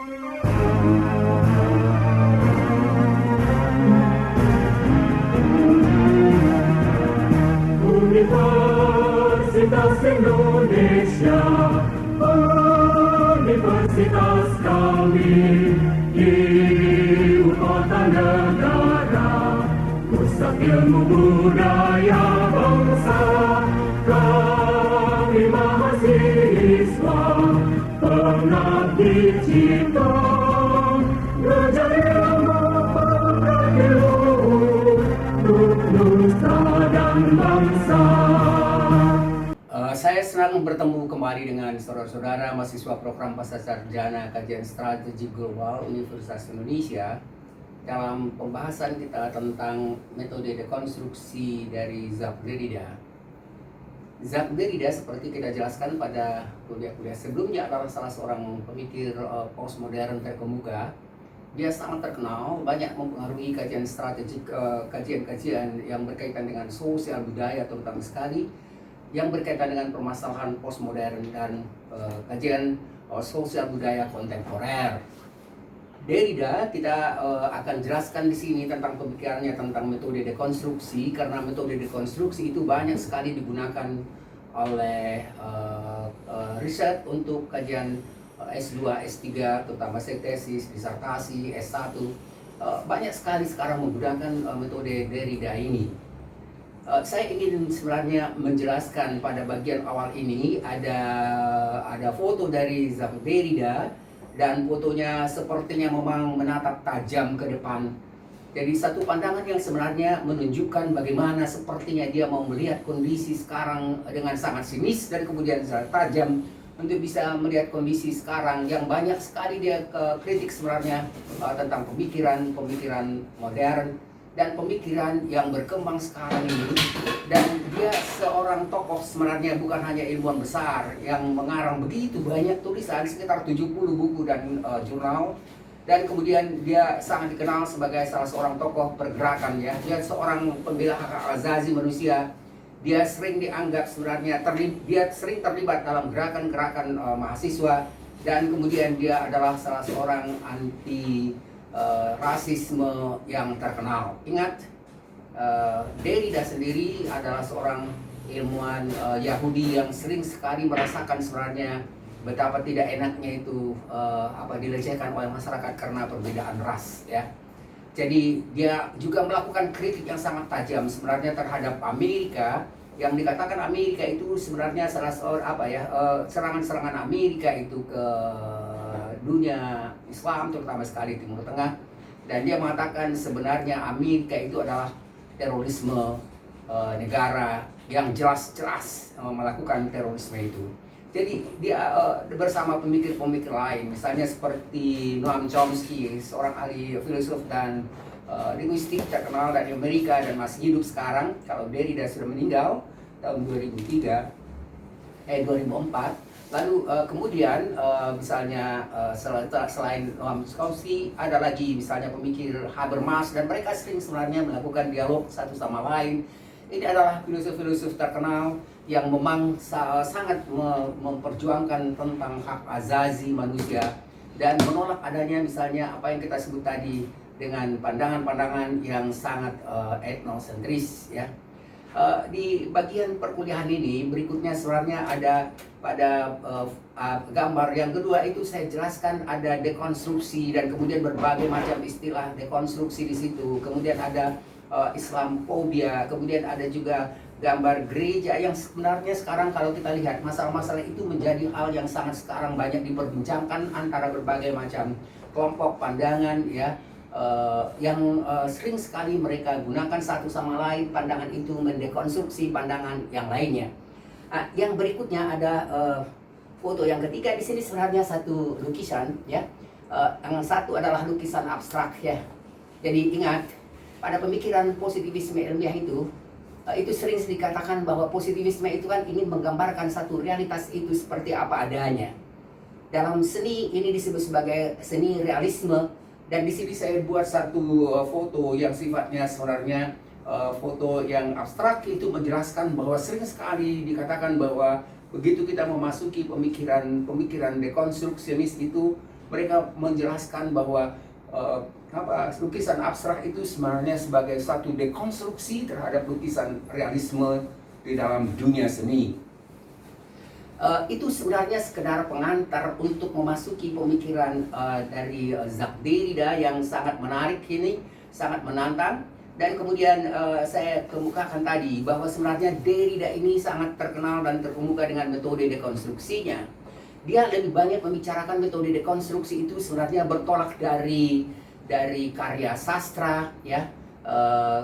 Universitas Indonesia, universitas kami di ibu kota negara, pusat ilmu budaya bangsa. Kami mahasiswa pengabdi cipta, belajar ilmu pengabdi luhur untuk nusa dan bangsa. Saya senang bertemu kembali dengan saudara-saudara mahasiswa program Pascasarjana Kajian Strategi Global Universitas Indonesia dalam pembahasan kita tentang metode dekonstruksi dari Jacques Derrida. Jacques Derrida, seperti kita jelaskan pada kuliah-kuliah sebelumnya, adalah salah seorang pemikir postmodern terkemuka. Dia sangat terkenal, banyak mempengaruhi kajian strategik, kajian-kajian yang berkaitan dengan sosial budaya terutama sekali, yang berkaitan dengan permasalahan postmodern dan kajian sosial budaya kontemporer. Derrida kita akan jelaskan di sini tentang pemikirannya tentang metode dekonstruksi, karena metode dekonstruksi itu banyak sekali digunakan oleh riset untuk kajian S2, S3, terutama tesis, disertasi, S1. Banyak sekali sekarang menggunakan metode Derrida ini. Saya ingin sebenarnya menjelaskan pada bagian awal ini ada foto dari Jacques Derrida, dan fotonya sepertinya memang menatap tajam ke depan. Jadi satu pandangan yang sebenarnya menunjukkan bagaimana sepertinya dia mau melihat kondisi sekarang dengan sangat sinis, dan kemudian sangat tajam untuk bisa melihat kondisi sekarang yang banyak sekali dia kritik sebenarnya tentang pemikiran modern dan pemikiran yang berkembang sekarang ini. Dan dia seorang tokoh sebenarnya, bukan hanya ilmuwan besar yang mengarang begitu banyak tulisan, sekitar 70 buku dan jurnal. Dan kemudian dia sangat dikenal sebagai salah seorang tokoh pergerakan, ya. Dia seorang pembela hak asasi manusia. Dia sering dianggap sebenarnya dia sering terlibat dalam gerakan-gerakan mahasiswa, dan kemudian dia adalah salah seorang anti rasisme yang terkenal. Ingat, Derrida sendiri adalah seorang ilmuwan Yahudi yang sering sekali merasakan sebenarnya betapa tidak enaknya itu dilecehkan oleh masyarakat karena perbedaan ras, ya. Jadi dia juga melakukan kritik yang sangat tajam sebenarnya terhadap Amerika, yang dikatakan Amerika itu sebenarnya salah seorang serangan-serangan Amerika itu ke dunia Islam, terutama sekali Timur Tengah. Dan dia mengatakan sebenarnya Amerika itu adalah terorisme negara yang jelas-jelas melakukan terorisme itu. Jadi dia bersama pemikir-pemikir lain, misalnya seperti Noam Chomsky, seorang ahli filsuf dan linguistik terkenal dari Amerika dan masih hidup sekarang. Kalau Derrida sudah meninggal tahun 2004. Lalu kemudian misalnya selain Noam Chomsky, ada lagi misalnya pemikir Habermas, dan mereka sering sebenarnya melakukan dialog satu sama lain. Ini adalah filosof-filosof terkenal yang memang sangat memperjuangkan tentang hak asasi manusia dan menolak adanya misalnya apa yang kita sebut tadi dengan pandangan-pandangan yang sangat etnosentris, ya. Di bagian perkuliahan ini berikutnya sebenarnya ada pada gambar yang kedua itu saya jelaskan ada dekonstruksi dan kemudian berbagai macam istilah dekonstruksi di situ. Kemudian ada Islamofobia, kemudian ada juga gambar gereja yang sebenarnya sekarang kalau kita lihat masalah-masalah itu menjadi hal yang sangat sekarang banyak diperbincangkan antara berbagai macam kelompok pandangan, ya. Yang sering sekali mereka gunakan satu sama lain pandangan itu mendekonstruksi pandangan yang lainnya. Yang berikutnya ada foto yang ketiga di sini sebenarnya satu lukisan, ya. Yang satu adalah lukisan abstrak, ya. Jadi ingat, pada pemikiran positivisme ilmiah itu sering dikatakan bahwa positivisme itu kan ingin menggambarkan satu realitas itu seperti apa adanya. Dalam seni ini disebut sebagai seni realisme. Dan di sini saya buat satu foto yang sifatnya sebenarnya foto yang abstrak, itu menjelaskan bahwa sering sekali dikatakan bahwa begitu kita memasuki pemikiran dekonstruksionis itu mereka menjelaskan bahwa lukisan abstrak itu sebenarnya sebagai satu dekonstruksi terhadap lukisan realisme di dalam dunia seni. Itu sebenarnya sekedar pengantar untuk memasuki pemikiran dari Jacques Derrida yang sangat menarik ini, sangat menantang. Dan kemudian saya kemukakan tadi bahwa sebenarnya Derrida ini sangat terkenal dan terkemuka dengan metode dekonstruksinya. Dia lebih banyak membicarakan metode dekonstruksi itu sebenarnya bertolak dari karya sastra, ya.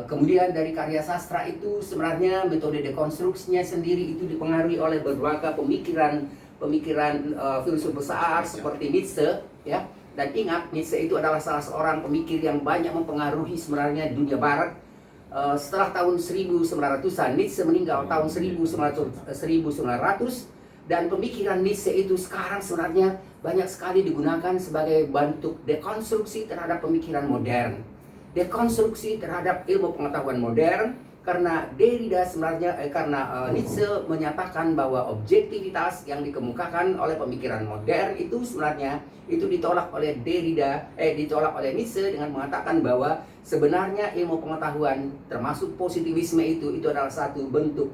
Kemudian dari karya sastra itu sebenarnya metode dekonstruksinya sendiri itu dipengaruhi oleh berbagai pemikiran filsuf besar seperti Nietzsche, ya. Dan ingat, Nietzsche itu adalah salah seorang pemikir yang banyak mempengaruhi sebenarnya dunia barat. Setelah tahun 1900-an, Nietzsche meninggal tahun 1900, dan pemikiran Nietzsche itu sekarang sebenarnya banyak sekali digunakan sebagai bentuk dekonstruksi terhadap pemikiran modern, dekonstruksi terhadap ilmu pengetahuan modern, karena Derrida sebenarnya Nietzsche menyatakan bahwa objektivitas yang dikemukakan oleh pemikiran modern itu sebenarnya itu ditolak oleh ditolak oleh Nietzsche dengan mengatakan bahwa sebenarnya ilmu pengetahuan termasuk positivisme itu adalah satu bentuk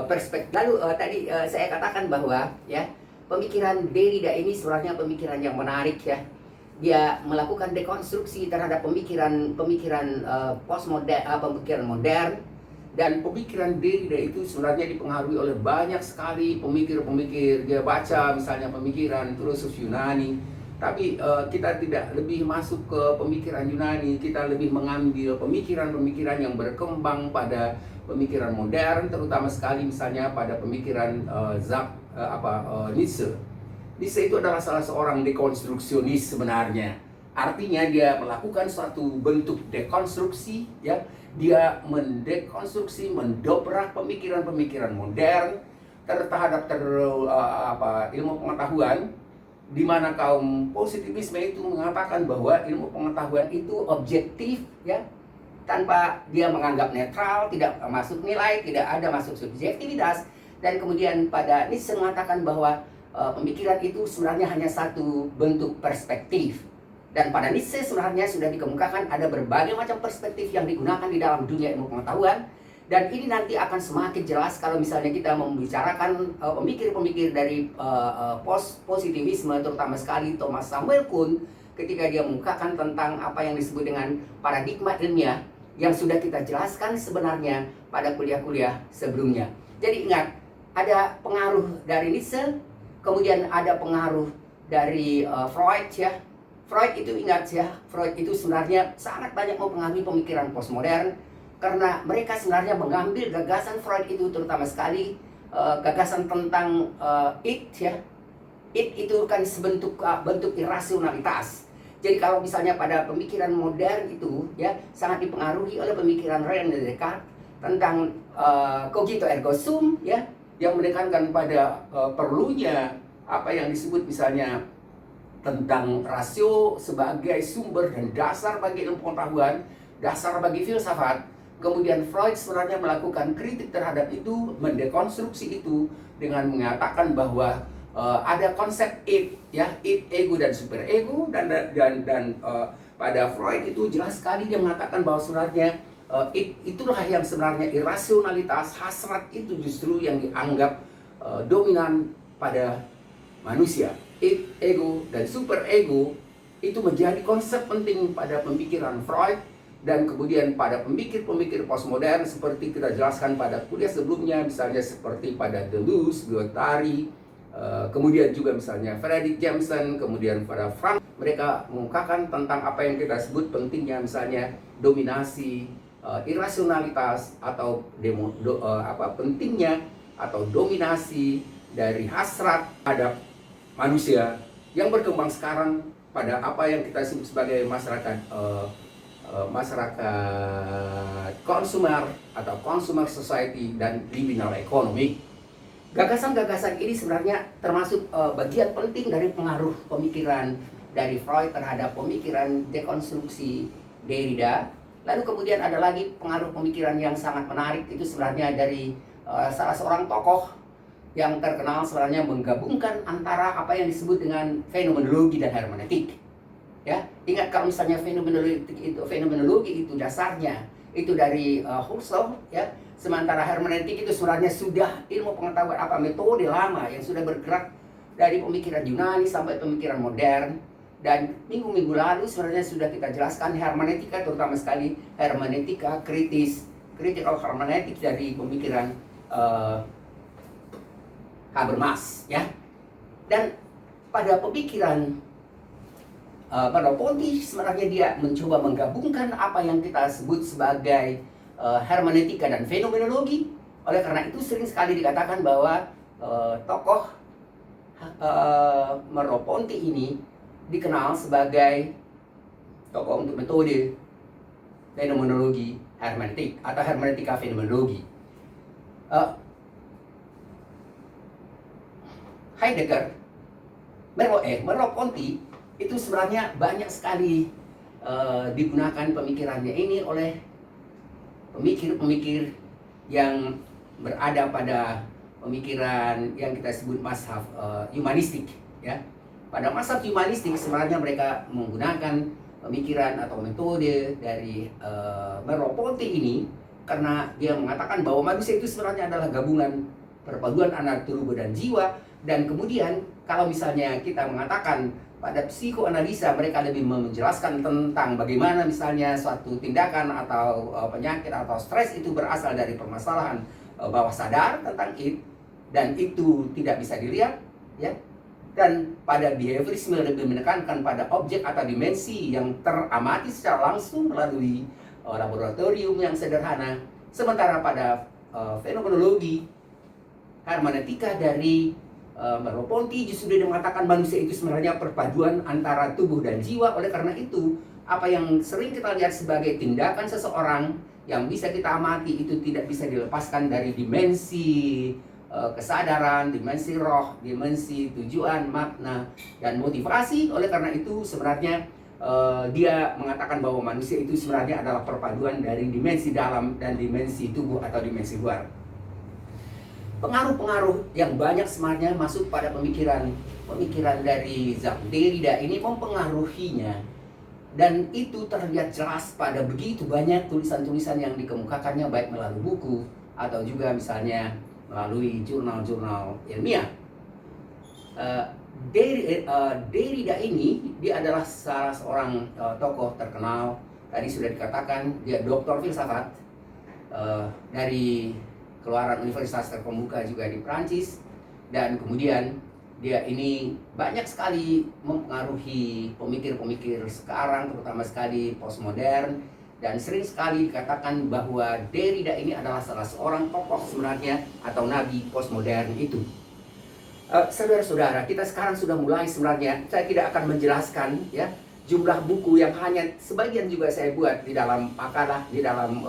perspektif. Lalu tadi saya katakan bahwa ya pemikiran Derrida ini sebenarnya pemikiran yang menarik, ya. Dia melakukan dekonstruksi terhadap pemikiran postmodern, pemikiran modern, dan pemikiran Derrida itu sebenarnya dipengaruhi oleh banyak sekali pemikir-pemikir. Dia baca misalnya pemikiran filosof Yunani, tapi kita tidak lebih masuk ke pemikiran Yunani, kita lebih mengambil pemikiran-pemikiran yang berkembang pada pemikiran modern, terutama sekali misalnya pada pemikiran Nietzsche. Nietzsche itu adalah salah seorang dekonstruksionis sebenarnya. Artinya dia melakukan suatu bentuk dekonstruksi, ya. Dia mendekonstruksi, mendobrak pemikiran-pemikiran modern terhadap ilmu pengetahuan, di mana kaum positivisme itu mengatakan bahwa ilmu pengetahuan itu objektif, ya, tanpa dia menganggap netral, tidak masuk nilai, tidak ada masuk subjektivitas. Dan kemudian pada Nietzsche mengatakan bahwa pemikiran itu sebenarnya hanya satu bentuk perspektif. Dan pada Nietzsche sebenarnya sudah dikemukakan ada berbagai macam perspektif yang digunakan di dalam dunia ilmu pengetahuan. Dan ini nanti akan semakin jelas kalau misalnya kita membicarakan pemikir-pemikir dari positivisme, terutama sekali Thomas Samuel Kuhn, ketika dia mengukakan tentang apa yang disebut dengan paradigma ilmiah yang sudah kita jelaskan sebenarnya pada kuliah-kuliah sebelumnya. Jadi ingat, ada pengaruh dari Nietzsche, kemudian ada pengaruh dari Freud, ya. Freud itu ingat, ya, Freud itu sebenarnya sangat banyak mempengaruhi pemikiran postmodern, karena mereka sebenarnya mengambil gagasan Freud itu terutama sekali gagasan tentang id, ya. Id itu kan sebentuk bentuk irasionalitas. Jadi kalau misalnya pada pemikiran modern itu, ya, sangat dipengaruhi oleh pemikiran René Descartes tentang cogito ergo sum, ya, yang menekankan pada perlunya apa yang disebut misalnya tentang rasio sebagai sumber dan dasar bagi ilmu pengetahuan, dasar bagi filsafat. Kemudian Freud sebenarnya melakukan kritik terhadap itu, mendekonstruksi itu dengan mengatakan bahwa ada konsep id, ya, id, ego dan superego, dan pada Freud itu jelas sekali dia mengatakan bahwa sebenarnya itulah yang sebenarnya irasionalitas, hasrat itu justru yang dianggap dominan pada manusia. Id, ego, dan superego itu menjadi konsep penting pada pemikiran Freud, dan kemudian pada pemikir-pemikir postmodern seperti kita jelaskan pada kuliah sebelumnya, misalnya seperti pada Deleuze, Guattari, kemudian juga misalnya Frederick Jameson, kemudian pada Frank, mereka mengungkapkan tentang apa yang kita sebut pentingnya misalnya dominasi, irasionalitas, atau pentingnya atau dominasi dari hasrat terhadap manusia yang berkembang sekarang pada apa yang kita sebut sebagai masyarakat konsumer atau consumer society dan liminal economy. Gagasan-gagasan ini sebenarnya termasuk bagian penting dari pengaruh pemikiran dari Freud terhadap pemikiran dekonstruksi Derrida. Lalu kemudian ada lagi pengaruh pemikiran yang sangat menarik, itu sebenarnya dari salah seorang tokoh yang terkenal sebenarnya menggabungkan antara apa yang disebut dengan fenomenologi dan hermeneutik. Ya, ingat kalau misalnya fenomenologi itu dasarnya itu dari Husserl, ya. Sementara hermeneutik itu sebenarnya sudah ilmu pengetahuan metode lama yang sudah bergerak dari pemikiran Yunani sampai pemikiran modern. Dan minggu-minggu lalu sebenarnya sudah kita jelaskan hermeneutika, terutama sekali hermeneutika kritis, critical hermeneutik dari pemikiran Habermas, ya. Dan pada pemikiran Merleau-Ponty sebenarnya dia mencoba menggabungkan apa yang kita sebut sebagai hermeneutika dan fenomenologi. Oleh karena itu sering sekali dikatakan bahwa tokoh Merleau-Ponty ini dikenal sebagai tokoh untuk metode fenomenologi hermeneutik atau hermeneutika fenomenologi. Heidegger, Merleau-Ponty itu sebenarnya banyak sekali digunakan pemikirannya ini oleh pemikir-pemikir yang berada pada pemikiran yang kita sebut mazhab humanistik, ya. Pada mazhab humanistik sebenarnya mereka menggunakan pemikiran atau metode dari Merleau-Ponty ini karena dia mengatakan bahwa manusia itu sebenarnya adalah gabungan perpaduan antara tubuh dan jiwa. Dan kemudian kalau misalnya kita mengatakan pada psikoanalisa mereka lebih menjelaskan tentang bagaimana misalnya suatu tindakan atau penyakit atau stres itu berasal dari permasalahan bawah sadar tentang dan itu tidak bisa dilihat, ya. Dan pada behaviorisme lebih menekankan pada objek atau dimensi yang teramati secara langsung melalui laboratorium yang sederhana. Sementara pada fenomenologi hermeneutika dari Merleau-Ponty justru dia mengatakan manusia itu sebenarnya perpaduan antara tubuh dan jiwa. Oleh karena itu, apa yang sering kita lihat sebagai tindakan seseorang yang bisa kita amati itu tidak bisa dilepaskan dari dimensi kesadaran, dimensi roh, dimensi tujuan, makna, dan motivasi. Oleh karena itu sebenarnya dia mengatakan bahwa manusia itu sebenarnya adalah perpaduan dari dimensi dalam dan dimensi tubuh atau dimensi luar. Pengaruh-pengaruh yang banyak sebenarnya masuk pada pemikiran dari Jacques Derrida ini mempengaruhinya, dan itu terlihat jelas pada begitu banyak tulisan-tulisan yang dikemukakannya baik melalui buku atau juga misalnya melalui jurnal-jurnal ilmiah. Derrida ini dia adalah salah seorang tokoh terkenal. Tadi sudah dikatakan dia doktor filsafat dari keluaran universitas terkemuka juga di Prancis, dan kemudian dia ini banyak sekali mempengaruhi pemikir-pemikir sekarang, terutama sekali postmodern, dan sering sekali dikatakan bahwa Derrida ini adalah salah seorang tokoh sebenarnya atau nabi postmodern itu. Saudara-saudara, kita sekarang sudah mulai sebenarnya, saya tidak akan menjelaskan ya jumlah buku yang hanya sebagian juga saya buat di dalam makalah, di dalam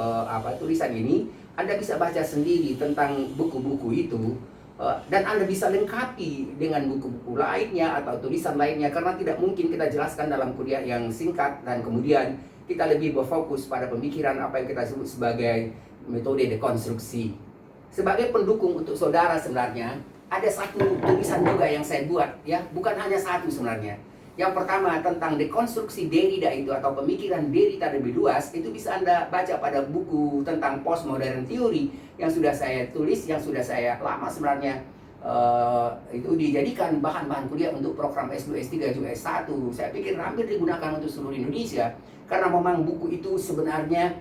tulisan ini. Anda bisa baca sendiri tentang buku-buku itu, dan Anda bisa lengkapi dengan buku-buku lainnya atau tulisan lainnya, karena tidak mungkin kita jelaskan dalam kuliah yang singkat, dan kemudian kita lebih berfokus pada pemikiran apa yang kita sebut sebagai metode dekonstruksi. Sebagai pendukung untuk saudara sebenarnya, ada satu tulisan juga yang saya buat, ya, bukan hanya satu sebenarnya. Yang pertama tentang dekonstruksi Derrida itu atau pemikiran Derrida lebih luas, itu bisa Anda baca pada buku tentang postmodern theory yang sudah saya tulis, yang sudah saya lama sebenarnya itu dijadikan bahan-bahan kuliah untuk program S2, S3, juga S1. Saya pikir hampir digunakan untuk seluruh Indonesia karena memang buku itu sebenarnya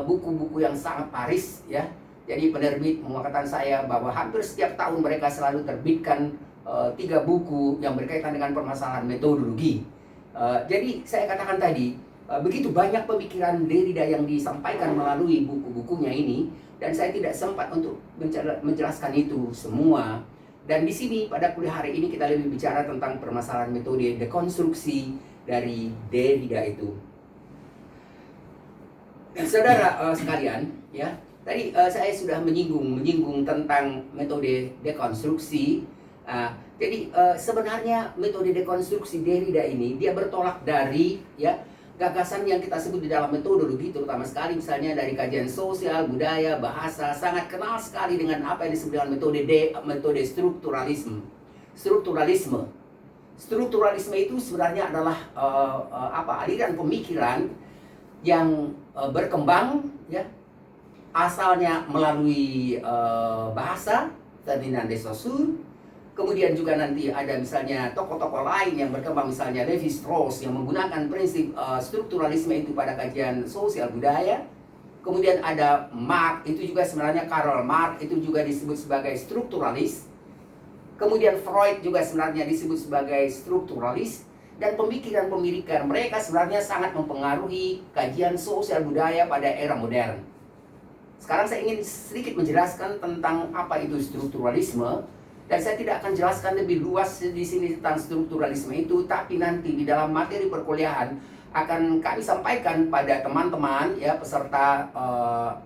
buku-buku yang sangat laris, ya. Jadi penerbit mengatakan saya bahwa hampir setiap tahun mereka selalu terbitkan 3 buku yang berkaitan dengan permasalahan metodologi. Jadi saya katakan tadi, begitu banyak pemikiran Derrida yang disampaikan melalui buku-bukunya ini, dan saya tidak sempat untuk menjelaskan itu semua. Dan di sini pada kuliah hari ini kita lebih bicara tentang permasalahan metode dekonstruksi dari Derrida itu. Saudara sekalian, ya, tadi saya sudah menyinggung tentang metode dekonstruksi. Jadi sebenarnya metode dekonstruksi Derrida ini dia bertolak dari, ya, gagasan yang kita sebut di dalam metodologi, terutama sekali misalnya dari kajian sosial, budaya, bahasa, sangat kenal sekali dengan apa yang disebut dengan metode strukturalisme. Strukturalisme itu sebenarnya adalah aliran pemikiran yang berkembang, ya, asalnya melalui bahasa Ferdinand de Saussure. Kemudian juga nanti ada misalnya tokoh-tokoh lain yang berkembang, misalnya Lévi-Strauss yang menggunakan prinsip strukturalisme itu pada kajian sosial budaya. Kemudian ada Marx, itu juga sebenarnya Karl Marx itu juga disebut sebagai strukturalis. Kemudian Freud juga sebenarnya disebut sebagai strukturalis. Dan pemikiran-pemikiran mereka sebenarnya sangat mempengaruhi kajian sosial budaya pada era modern. Sekarang saya ingin sedikit menjelaskan tentang apa itu strukturalisme. Dan saya tidak akan jelaskan lebih luas di sini tentang strukturalisme itu, tapi nanti di dalam materi perkuliahan akan kami sampaikan pada teman-teman, ya, peserta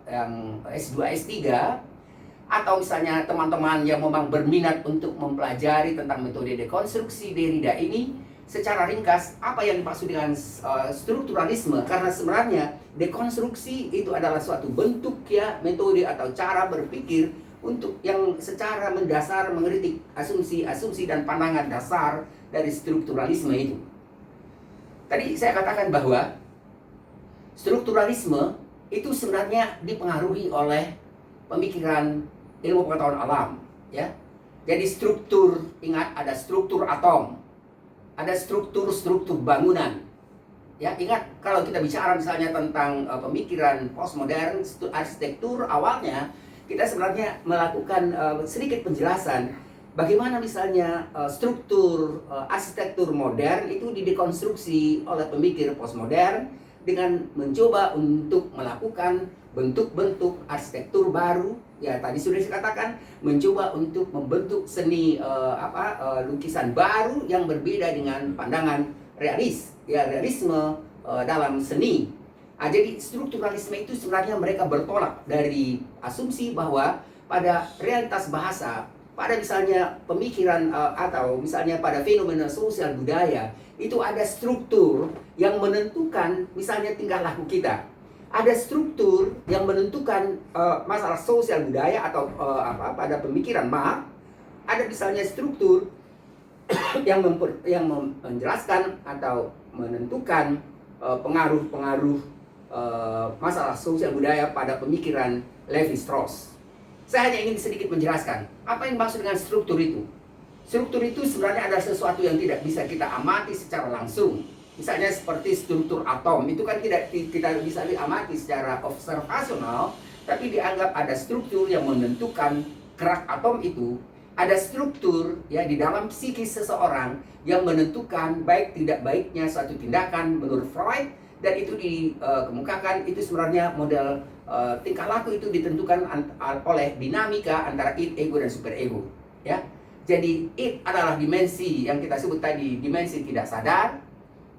yang S2, S3, atau misalnya teman-teman yang memang berminat untuk mempelajari tentang metode dekonstruksi Derrida ini secara ringkas apa yang dimaksud dengan strukturalisme, karena sebenarnya dekonstruksi itu adalah suatu bentuk, ya, metode atau cara berpikir untuk yang secara mendasar mengkritik asumsi-asumsi dan pandangan dasar dari strukturalisme itu. Tadi saya katakan bahwa strukturalisme itu sebenarnya dipengaruhi oleh pemikiran ilmu pengetahuan alam, ya. Jadi struktur, ingat ada struktur atom, ada struktur bangunan. Ya, ingat kalau kita bicara misalnya tentang pemikiran postmodern, arsitektur awalnya kita sebenarnya melakukan sedikit penjelasan bagaimana misalnya struktur arsitektur modern itu didekonstruksi oleh pemikir postmodern dengan mencoba untuk melakukan bentuk-bentuk arsitektur baru. Ya, tadi sudah saya katakan, mencoba untuk membentuk seni lukisan baru yang berbeda dengan pandangan realisme dalam seni. Jadi strukturalisme itu sebenarnya mereka bertolak dari asumsi bahwa pada realitas bahasa, pada misalnya pemikiran atau misalnya pada fenomena sosial budaya, itu ada struktur yang menentukan misalnya tingkah laku kita. Ada struktur yang menentukan masalah sosial budaya atau pada pemikiran Marx. Ada misalnya struktur yang menjelaskan atau menentukan pengaruh-pengaruh masalah sosial budaya pada pemikiran Lévi-Strauss. Saya hanya ingin sedikit menjelaskan apa yang dimaksud dengan struktur itu. Struktur itu sebenarnya adalah sesuatu yang tidak bisa kita amati secara langsung. Misalnya seperti struktur atom, itu kan tidak kita bisa diamati secara observasional, tapi dianggap ada struktur yang menentukan gerak atom itu. Ada struktur, ya, di dalam psikis seseorang yang menentukan baik tidak baiknya suatu tindakan menurut Freud. Dan itu dikemukakan, itu sebenarnya model tingkah laku itu ditentukan oleh dinamika antara id, ego, dan superego, ya. Jadi id adalah dimensi yang kita sebut tadi, dimensi tidak sadar.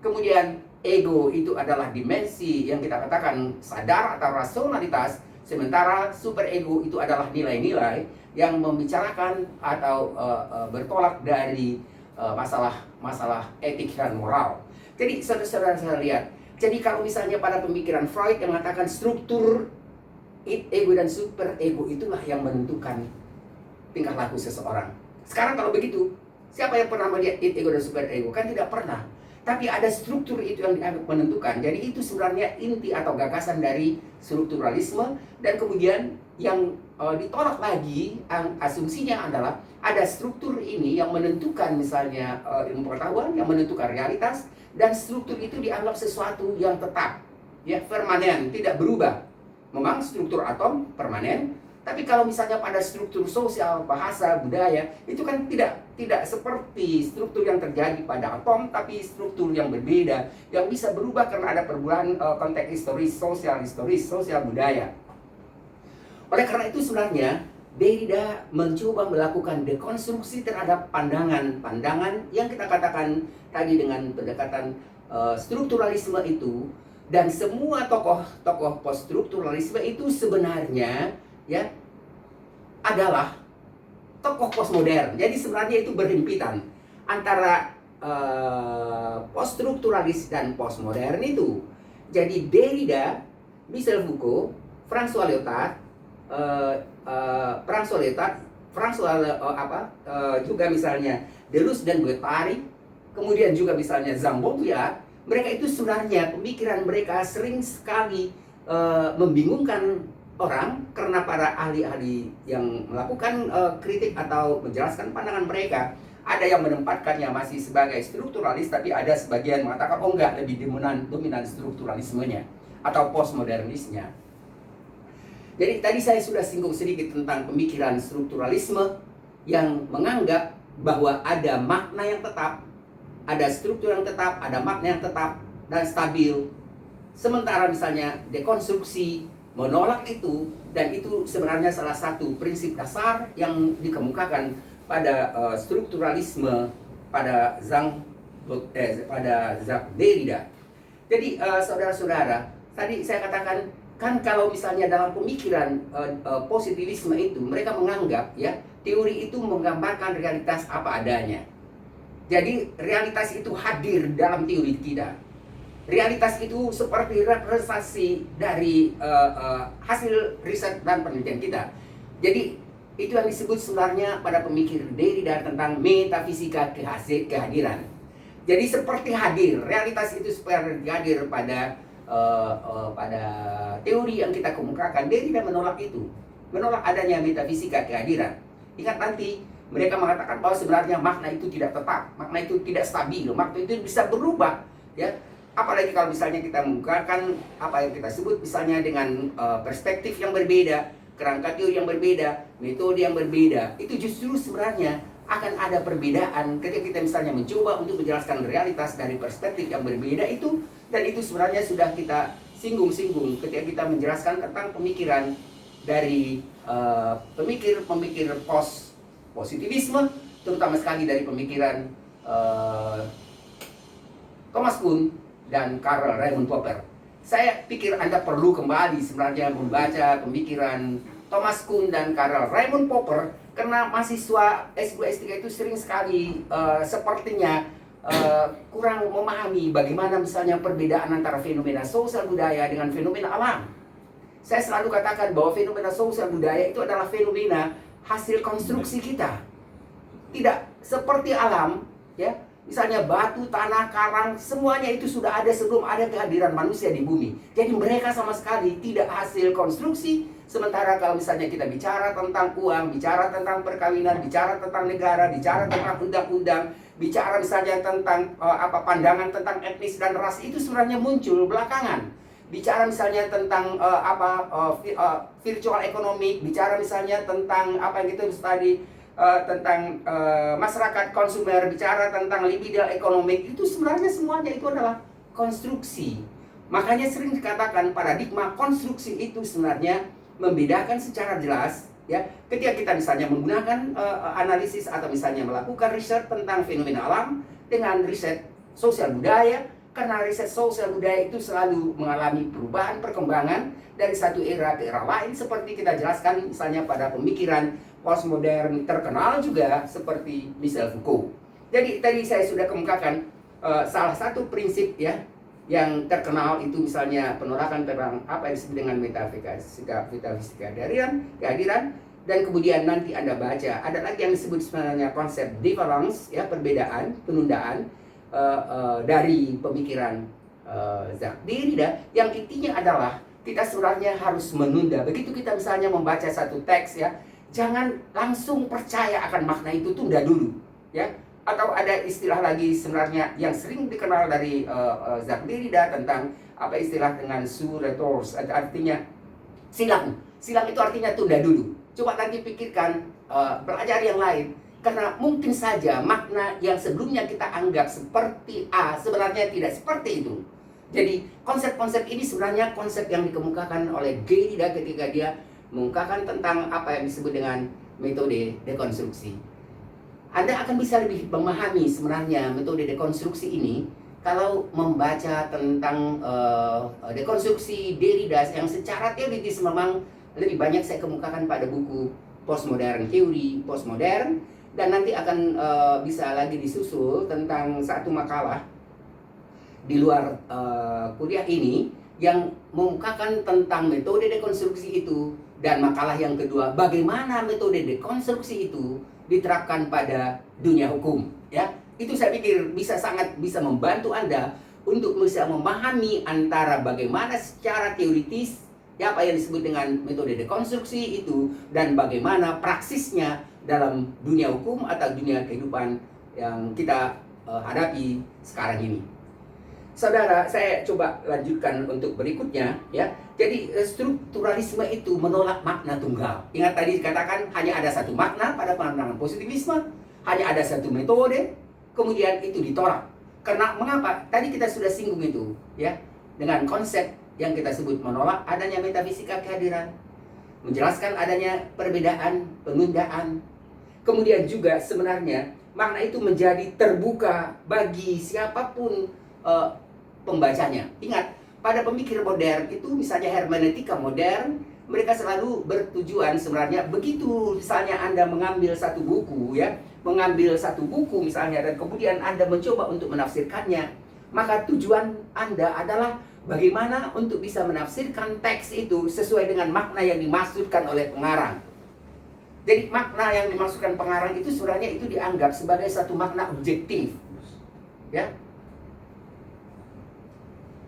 Kemudian ego itu adalah dimensi yang kita katakan sadar atau rasionalitas. Sementara superego itu adalah nilai-nilai yang membicarakan atau bertolak dari masalah etik dan moral. Jadi saudara-saudara saya lihat, jadi kalau misalnya pada pemikiran Freud yang mengatakan struktur id, ego, dan superego itulah yang menentukan tingkah laku seseorang. Sekarang kalau begitu, siapa yang pernah melihat id, ego, dan superego? Kan tidak pernah. Tapi ada struktur itu yang dianggap menentukan. Jadi itu sebenarnya inti atau gagasan dari strukturalisme. Dan kemudian yang ditolak lagi, asumsinya adalah ada struktur ini yang menentukan misalnya ilmu pengetahuan, yang menentukan realitas. Dan struktur itu dianggap sesuatu yang tetap, ya, permanen, tidak berubah. Memang struktur atom permanen, tapi kalau misalnya pada struktur sosial, bahasa, budaya, itu kan tidak seperti struktur yang terjadi pada atom, tapi struktur yang berbeda, yang bisa berubah karena ada perubahan konteks historis, sosial budaya. Oleh karena itu sebenarnya Derrida mencoba melakukan dekonstruksi terhadap pandangan-pandangan yang kita katakan tadi dengan pendekatan strukturalisme itu. Dan semua tokoh poststrukturalisme itu sebenarnya, ya, adalah tokoh postmodern. Jadi sebenarnya itu berhimpitan antara poststrukturalis dan postmodern itu. Jadi Derrida, Michel Foucault, François Lyotard, juga misalnya Deleuze dan Guattari, kemudian juga misalnya Jean Baudrillard, mereka itu sebenarnya pemikiran mereka sering sekali membingungkan orang karena para ahli-ahli yang melakukan kritik atau menjelaskan pandangan mereka, ada yang menempatkannya masih sebagai strukturalis, tapi ada sebagian mengatakan oh enggak, lebih dominan strukturalismenya atau postmodernisnya. Jadi tadi saya sudah singgung sedikit tentang pemikiran strukturalisme yang menganggap bahwa ada makna yang tetap, ada struktur yang tetap, ada makna yang tetap dan stabil. Sementara misalnya dekonstruksi menolak itu, dan itu sebenarnya salah satu prinsip dasar yang dikemukakan pada strukturalisme pada Jacques Derrida. Jadi saudara-saudara, tadi saya katakan kan kalau misalnya dalam pemikiran positivisme itu mereka menganggap ya teori itu menggambarkan realitas apa adanya. Jadi realitas itu hadir dalam teori kita. Realitas itu seperti representasi dari hasil riset dan penelitian kita. Jadi itu yang disebut sebenarnya pada pemikir Derrida tentang metafisika kehadiran. Jadi seperti hadir, realitas itu seperti hadir pada teori yang kita kemukakan. Derrida menolak itu, menolak adanya metafisika kehadiran. Ingat nanti mereka mengatakan bahwa sebenarnya makna itu tidak tetap, makna itu tidak stabil, makna itu bisa berubah, ya. Apalagi kalau misalnya kita menggunakan apa yang kita sebut misalnya dengan perspektif yang berbeda, kerangka teori yang berbeda, metode yang berbeda, itu justru sebenarnya akan ada perbedaan ketika kita misalnya mencoba untuk menjelaskan realitas dari perspektif yang berbeda itu, dan itu sebenarnya sudah kita singgung-singgung ketika kita menjelaskan tentang pemikiran dari pemikir-pemikir positivisme, terutama sekali dari pemikiran Thomas Kuhn dan Karl Raimund Popper. Saya pikir Anda perlu kembali sebenarnya membaca pemikiran Thomas Kuhn dan Karl Raimund Popper, karena mahasiswa S2 S3 itu sering sekali sepertinya kurang memahami bagaimana misalnya perbedaan antara fenomena sosial budaya dengan fenomena alam. Saya selalu katakan bahwa fenomena sosial budaya itu adalah fenomena hasil konstruksi kita. Tidak seperti alam, ya. Misalnya batu, tanah, karang, semuanya itu sudah ada sebelum ada kehadiran manusia di bumi. Jadi mereka sama sekali tidak hasil konstruksi. Sementara kalau misalnya kita bicara tentang uang, bicara tentang perkawinan, bicara tentang negara, bicara tentang undang-undang, bicara misalnya tentang pandangan tentang etnis dan ras, itu sebenarnya muncul belakangan. Bicara misalnya tentang virtual economic, bicara misalnya tentang apa yang kita tadi tentang masyarakat konsumer, bicara tentang libido ekonomi, itu sebenarnya semuanya itu adalah konstruksi. Makanya sering dikatakan paradigma konstruksi itu sebenarnya membedakan secara jelas, ya, ketika kita misalnya menggunakan analisis atau misalnya melakukan riset tentang fenomena alam dengan riset sosial budaya, karena riset sosial budaya itu selalu mengalami perubahan perkembangan dari satu era ke era lain, seperti kita jelaskan misalnya pada pemikiran postmodern terkenal juga seperti Michel Foucault. Jadi tadi saya sudah kemukakan salah satu prinsip ya yang terkenal itu misalnya penolakan tentang apa yang disebut dengan metafisika kehadiran, dan kemudian nanti Anda baca ada lagi yang disebut sebenarnya konsep difference, ya, perbedaan, penundaan dari pemikiran Jacques Derrida, yang intinya adalah kita sebenarnya harus menunda. Begitu kita misalnya membaca satu teks, ya, jangan langsung percaya akan makna itu, tunda dulu, ya. Atau ada istilah lagi sebenarnya yang sering dikenal dari Jacques Derrida tentang apa istilah dengan sous retors, artinya silang. Silang itu artinya tunda dulu. Coba nanti pikirkan, belajar yang lain. Karena mungkin saja makna yang sebelumnya kita anggap seperti A sebenarnya tidak seperti itu. Jadi konsep-konsep ini sebenarnya konsep yang dikemukakan oleh Derrida ketika dia mengungkapkan tentang apa yang disebut dengan metode dekonstruksi. Anda akan bisa lebih memahami sebenarnya metode dekonstruksi ini kalau membaca tentang dekonstruksi Derrida yang secara teoritis memang lebih banyak saya kemukakan pada buku Postmodern Teori Postmodern, Dan nanti akan bisa lagi disusul tentang satu makalah di luar kuliah ini yang mengungkapkan tentang metode dekonstruksi itu, dan makalah yang kedua bagaimana metode dekonstruksi itu diterapkan pada dunia hukum, ya. Itu saya pikir sangat bisa membantu Anda untuk bisa memahami antara bagaimana secara teoritis ya apa yang disebut dengan metode dekonstruksi itu dan bagaimana praksisnya dalam dunia hukum atau dunia kehidupan yang kita hadapi sekarang ini. Saudara, saya coba lanjutkan untuk berikutnya ya. Jadi strukturalisme itu menolak makna tunggal. Ingat tadi dikatakan hanya ada satu makna pada pandangan positivisme, hanya ada satu metode, kemudian itu ditolak. Karena mengapa? Tadi kita sudah singgung itu ya, dengan konsep yang kita sebut menolak adanya metafisika kehadiran, menjelaskan adanya perbedaan, penundaan. Kemudian juga sebenarnya makna itu menjadi terbuka bagi siapapun pembacanya. Ingat, pada pemikir modern itu misalnya hermeneutika modern, mereka selalu bertujuan sebenarnya begitu misalnya Anda mengambil satu buku ya, mengambil satu buku misalnya dan kemudian Anda mencoba untuk menafsirkannya, maka tujuan Anda adalah bagaimana untuk bisa menafsirkan teks itu sesuai dengan makna yang dimaksudkan oleh pengarang. Jadi makna yang dimaksudkan pengarang itu sebenarnya itu dianggap sebagai satu makna objektif. Ya.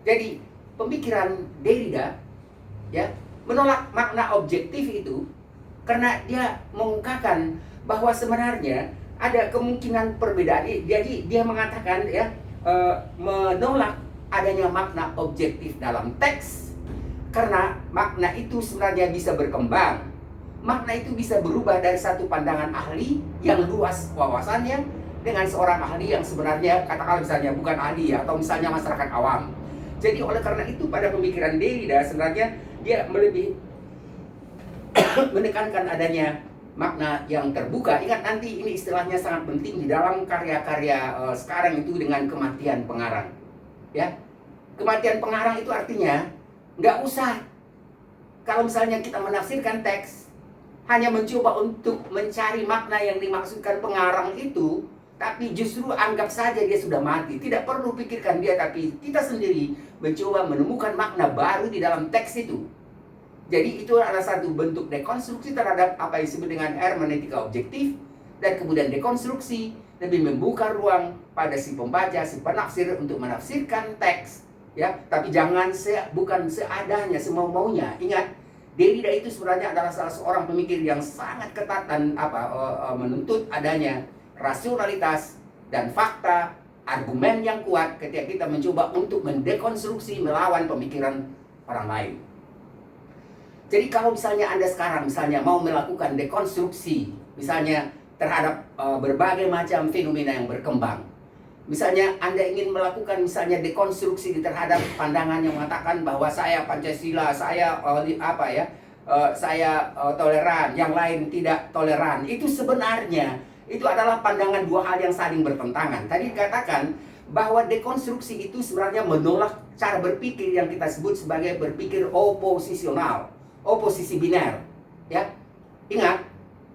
Jadi pemikiran Derrida ya menolak makna objektif itu karena dia mengungkapkan bahwa sebenarnya ada kemungkinan perbedaan. Jadi dia mengatakan ya menolak adanya makna objektif dalam teks karena makna itu sebenarnya bisa berkembang. Makna itu bisa berubah dari satu pandangan ahli yang luas wawasannya dengan seorang ahli yang sebenarnya katakanlah misalnya bukan ahli ya, atau misalnya masyarakat awam. Jadi oleh karena itu pada pemikiran Derrida sebenarnya dia lebih menekankan adanya makna yang terbuka. Ingat nanti ini istilahnya sangat penting di dalam karya-karya sekarang itu dengan kematian pengarang. Ya, kematian pengarang itu artinya nggak usah kalau misalnya kita menafsirkan teks hanya mencoba untuk mencari makna yang dimaksudkan pengarang itu, tapi justru anggap saja dia sudah mati. Tidak perlu pikirkan dia, tapi kita sendiri mencoba menemukan makna baru di dalam teks itu. Jadi itu adalah satu bentuk dekonstruksi terhadap apa yang disebut dengan hermeneutika objektif, dan kemudian dekonstruksi lebih membuka ruang pada si pembaca, si penafsir untuk menafsirkan teks, ya. Tapi jangan bukan seadanya, semau-maunya. Ingat, Derrida itu sebenarnya adalah salah seorang pemikir yang sangat ketat dan menuntut adanya rasionalitas dan fakta, argumen yang kuat ketika kita mencoba untuk mendekonstruksi melawan pemikiran orang lain. Jadi kalau misalnya Anda sekarang misalnya mau melakukan dekonstruksi misalnya terhadap berbagai macam fenomena yang berkembang, misalnya Anda ingin melakukan misalnya dekonstruksi terhadap pandangan yang mengatakan bahwa saya Pancasila, saya toleran, yang lain tidak toleran. Itu sebenarnya itu adalah pandangan dua hal yang saling bertentangan. Tadi dikatakan bahwa dekonstruksi itu sebenarnya menolak cara berpikir yang kita sebut sebagai berpikir oposisional, oposisi biner. Ya, ingat,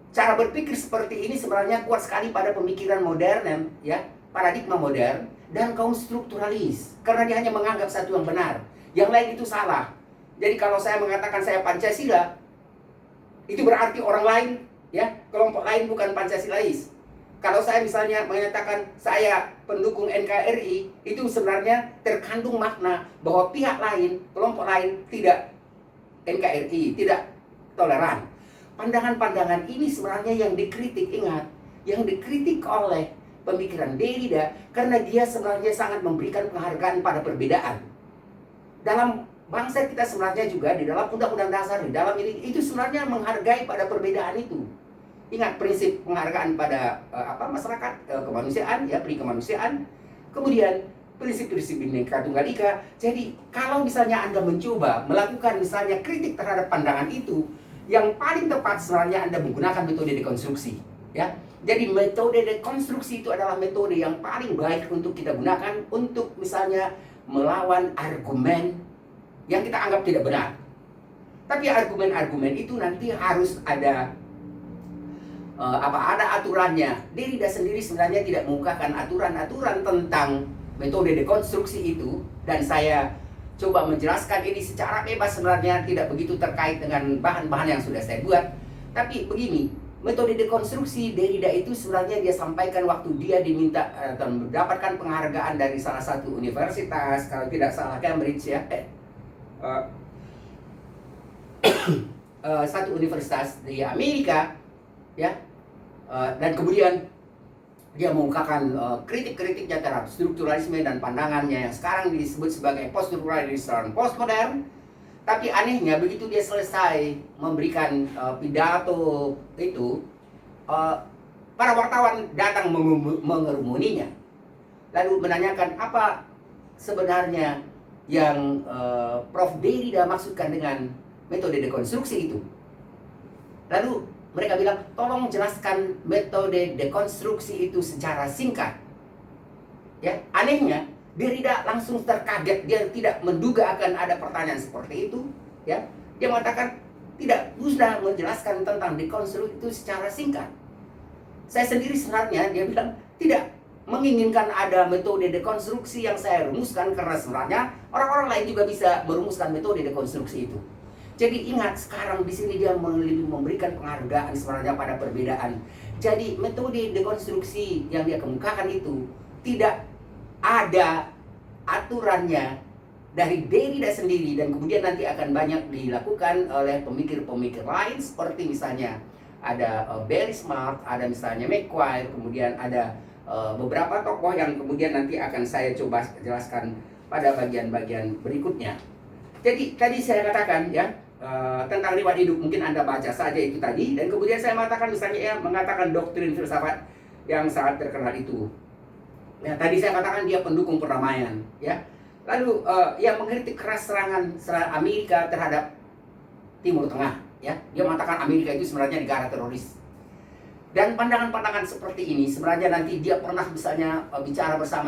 cara berpikir seperti ini sebenarnya kuat sekali pada pemikiran modern, ya. Paradigma modern dan kaum strukturalis, karena dia hanya menganggap satu yang benar, yang lain itu salah. Jadi kalau saya mengatakan saya Pancasila, itu berarti orang lain, ya, kelompok lain bukan Pancasilais. Kalau saya misalnya menyatakan saya pendukung NKRI, itu sebenarnya terkandung makna bahwa pihak lain, kelompok lain tidak NKRI, tidak toleran. Pandangan-pandangan ini sebenarnya yang dikritik, ingat, yang dikritik oleh pemikiran Derrida karena dia sebenarnya sangat memberikan penghargaan pada perbedaan. Dalam bangsa kita sebenarnya juga di dalam undang-undang dasar di dalam ini itu sebenarnya menghargai pada perbedaan itu. Ingat prinsip penghargaan pada masyarakat kemanusiaan, ya, pri kemanusiaan. Kemudian prinsip-prinsip Bhinneka Tunggal Ika. Jadi kalau misalnya Anda mencoba melakukan misalnya kritik terhadap pandangan itu, yang paling tepat sebenarnya Anda menggunakan metode dekonstruksi, ya. Jadi metode dekonstruksi itu adalah metode yang paling baik untuk kita gunakan untuk misalnya melawan argumen yang kita anggap tidak benar. Tapi argumen-argumen itu nanti harus ada apa ada aturannya. Derrida sendiri sebenarnya tidak mengungkapkan aturan-aturan tentang metode dekonstruksi itu, dan saya coba menjelaskan ini secara bebas, sebenarnya tidak begitu terkait dengan bahan-bahan yang sudah saya buat. Tapi begini, metode dekonstruksi Derrida itu sebenarnya dia sampaikan waktu dia diminta atau mendapatkan penghargaan dari salah satu universitas, kalau tidak salah Cambridge ya, satu universitas di Amerika ya, dan kemudian dia mengungkapkan kritik-kritiknya terhadap strukturalisme dan pandangannya yang sekarang disebut sebagai poststrukturalisme dan postmodern. Tapi anehnya begitu dia selesai memberikan pidato itu, para wartawan datang mengerumuninya, lalu menanyakan apa sebenarnya yang Prof. Derrida maksudkan dengan metode dekonstruksi itu. Lalu mereka bilang, tolong jelaskan metode dekonstruksi itu secara singkat. Ya, anehnya Derrida langsung terkaget, dia tidak menduga akan ada pertanyaan seperti itu. Ya, dia mengatakan tidak usah menjelaskan tentang dekonstruksi itu secara singkat. Saya sendiri sebenarnya, dia bilang, tidak menginginkan ada metode dekonstruksi yang saya rumuskan, karena sebenarnya orang-orang lain juga bisa merumuskan metode dekonstruksi itu. Jadi ingat, sekarang di sini dia memberikan penghargaan sebenarnya pada perbedaan. Jadi metode dekonstruksi yang dia kemukakan itu tidak ada aturannya dari Derrida sendiri, dan kemudian nanti akan banyak dilakukan oleh pemikir-pemikir lain, seperti misalnya ada Barry Smart, ada misalnya McQuire, kemudian ada beberapa tokoh yang kemudian nanti akan saya coba jelaskan pada bagian-bagian berikutnya. Jadi tadi saya katakan ya, tentang riwayat hidup, mungkin Anda baca saja itu tadi, dan kemudian saya mengatakan misalnya ya, mengatakan doktrin filsafat yang sangat terkenal itu. Ya, tadi saya katakan dia pendukung perdamaian, ya. Lalu yang mengkritik keras serangan Amerika terhadap Timur Tengah, ya. Dia mengatakan Amerika itu sebenarnya negara teroris. Dan pandangan-pandangan seperti ini sebenarnya nanti dia pernah misalnya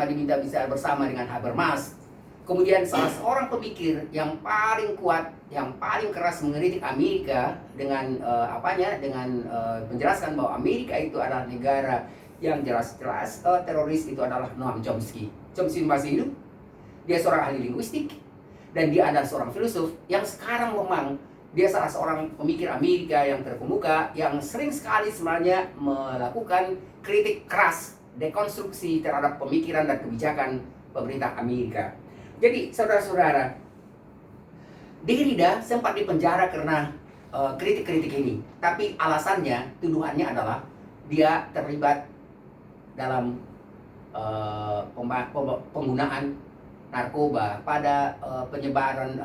diminta bicara bersama dengan Habermas. Kemudian salah seorang pemikir yang paling kuat, yang paling keras mengkritik Amerika dengan menjelaskan bahwa Amerika itu adalah negara yang jelas-jelas teroris, itu adalah Noam Chomsky. Chomsky masih hidup, dia seorang ahli linguistik, dan dia adalah seorang filsuf yang sekarang memang dia salah seorang pemikir Amerika yang terkemuka, yang sering sekali sebenarnya melakukan kritik keras dekonstruksi terhadap pemikiran dan kebijakan pemerintah Amerika. Jadi saudara-saudara, Derrida sempat dipenjara karena kritik-kritik ini. Tapi alasannya, tuduhannya adalah dia terlibat dalam penggunaan narkoba pada penyebaran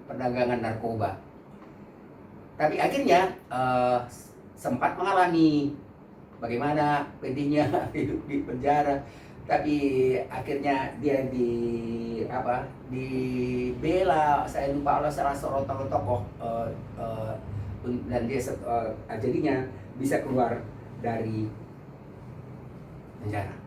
perdagangan narkoba. Tapi akhirnya sempat mengalami bagaimana pedihnya hidup di penjara. Tapi akhirnya dia dibela, saya lupa, oleh salah seorang tokoh, dan dia jadinya bisa keluar dari penjara.